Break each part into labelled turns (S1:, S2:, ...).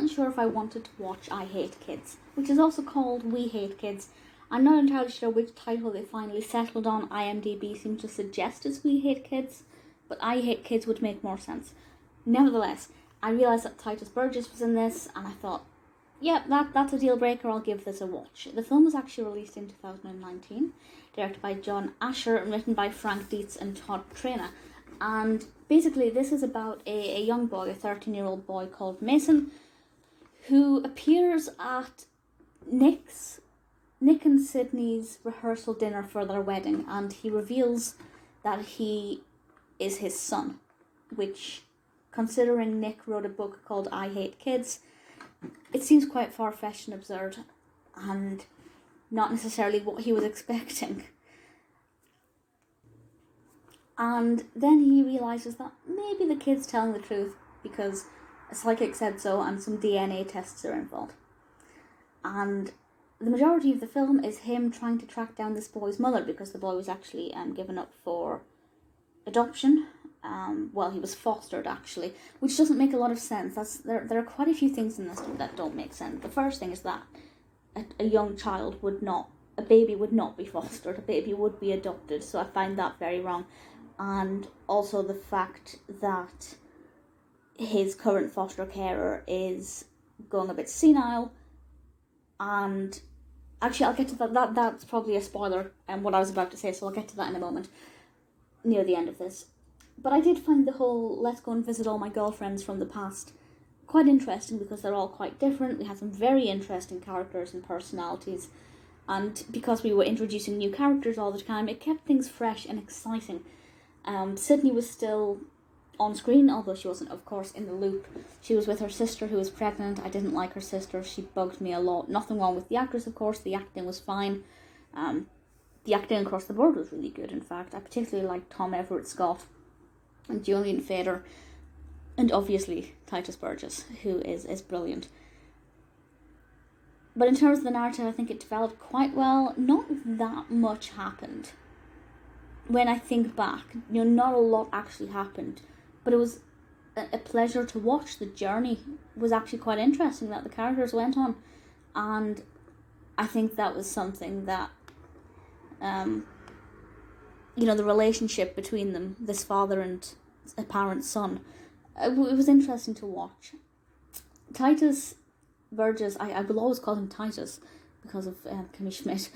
S1: wasn't sure if I wanted to watch I Hate Kids, which is also called We Hate Kids. I'm not entirely sure which title they finally settled on. IMDb seems to suggest it's We Hate Kids, but I Hate Kids would make more sense. Nevertheless, I realised that Tituss Burgess was in this, and I thought, yeah, that's a deal breaker, I'll give this a watch. The film was actually released in 2019, directed by John Asher and written by Frank Dietz and Todd Traina. And basically this is about a young boy, a 13-year-old boy called Mason, who appears at Nick and Sydney's rehearsal dinner for their wedding, and he reveals that he is his son, which, considering Nick wrote a book called I Hate Kids, it seems quite far-fetched and absurd, and not necessarily what he was expecting. And then he realises that maybe the kid's telling the truth because a psychic said so and some DNA tests are involved. And the majority of the film is him trying to track down this boy's mother, because the boy was actually given up for adoption. He was fostered, actually, which doesn't make a lot of sense. There are quite a few things in this that don't make sense. The first thing is that a young child a baby would not be fostered, a baby would be adopted, so I find that very wrong. And also the fact that his current foster carer is going a bit senile, and actually I'll get to that. That's probably a spoiler, what I was about to say, so I'll get to that in a moment, near the end of this. But I did find the whole let's go and visit all my girlfriends from the past quite interesting, because they're all quite different. We had some very interesting characters and personalities, and because we were introducing new characters all the time, it kept things fresh and exciting. Sydney was still on screen, although she wasn't, of course, in the loop. She was with her sister, who was pregnant. I didn't like her sister. She bugged me a lot. Nothing wrong with the actress, of course. The acting was fine. The acting across the board was really good, in fact. I particularly liked Tom Everett Scott and Julian Fader, and obviously Tituss Burgess, who is brilliant. But in terms of the narrative, I think it developed quite well. Not that much happened. When I think back, not a lot actually happened, but it was a pleasure to watch. The journey was actually quite interesting that the characters went on, and I think that was something that, the relationship between them, this father and apparent son, it was interesting to watch. Tituss Burgess, I will always call him Titus because of Kimmy Schmidt.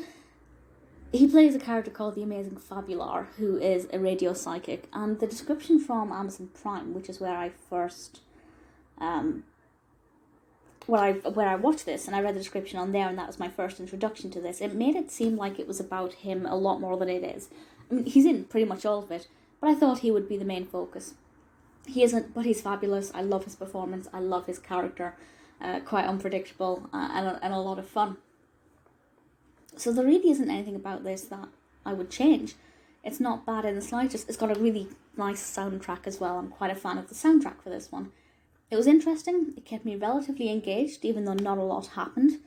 S1: He plays a character called the amazing Fabular, who is a radio psychic, and the description from Amazon Prime, which is where I first, where I watched this, and I read the description on there, and that was my first introduction to this. It made it seem like it was about him a lot more than it is. I mean, he's in pretty much all of it, but I thought he would be the main focus. He isn't, but he's fabulous. I love his performance. I love his character. Quite unpredictable and a lot of fun. So there really isn't anything about this that I would change. It's not bad in the slightest. It's got a really nice soundtrack as well. I'm quite a fan of the soundtrack for this one. It was interesting. It kept me relatively engaged, even though not a lot happened.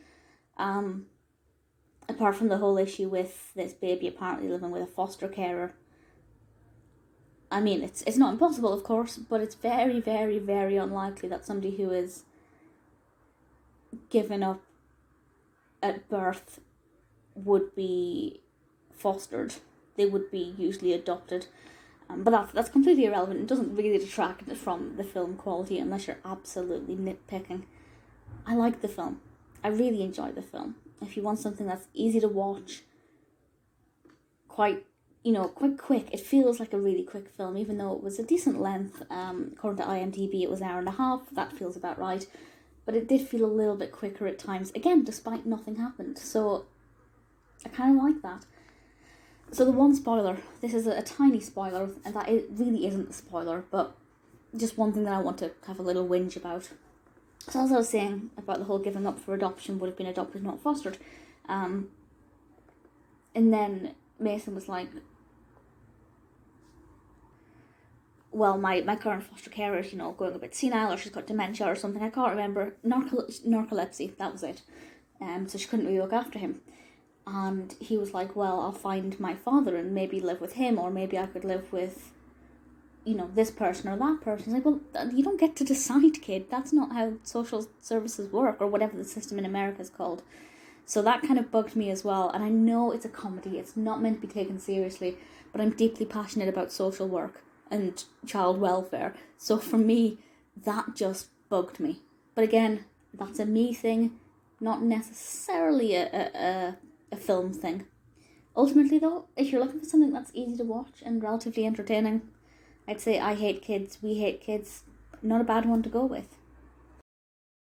S1: Apart from the whole issue with this baby apparently living with a foster carer. I mean, it's not impossible, of course, but it's very, very, very unlikely that somebody who is given up at birth would be fostered. They would be usually adopted. But that's completely irrelevant. It doesn't really detract from the film quality unless you're absolutely nitpicking. I like the film. I really enjoyed the film. If you want something that's easy to watch, quite quick. It feels like a really quick film, even though it was a decent length. According to IMDb, it was an hour and a half. That feels about right. But it did feel a little bit quicker at times. Again, despite nothing happened. So I kind of like that. So the one spoiler. This is a tiny spoiler, and that it really isn't a spoiler, but just one thing that I want to have a little whinge about. So as I was saying about the whole giving up for adoption, would have been adopted, not fostered. And then Mason was like, well, my current foster carer is, going a bit senile, or she's got dementia or something. I can't remember. Narcolepsy, that was it. So she couldn't really look after him. And he was like, well, I'll find my father and maybe live with him, or maybe I could live with, this person or that person. It's like, well, you don't get to decide, kid. That's not how social services work, or whatever the system in America is called. So that kind of bugged me as well. And I know it's a comedy. It's not meant to be taken seriously. But I'm deeply passionate about social work and child welfare. So for me, that just bugged me. But again, that's a me thing, not necessarily a film thing. Ultimately though, if you're looking for something that's easy to watch and relatively entertaining, I'd say I Hate Kids, We Hate Kids, not a bad one to go with.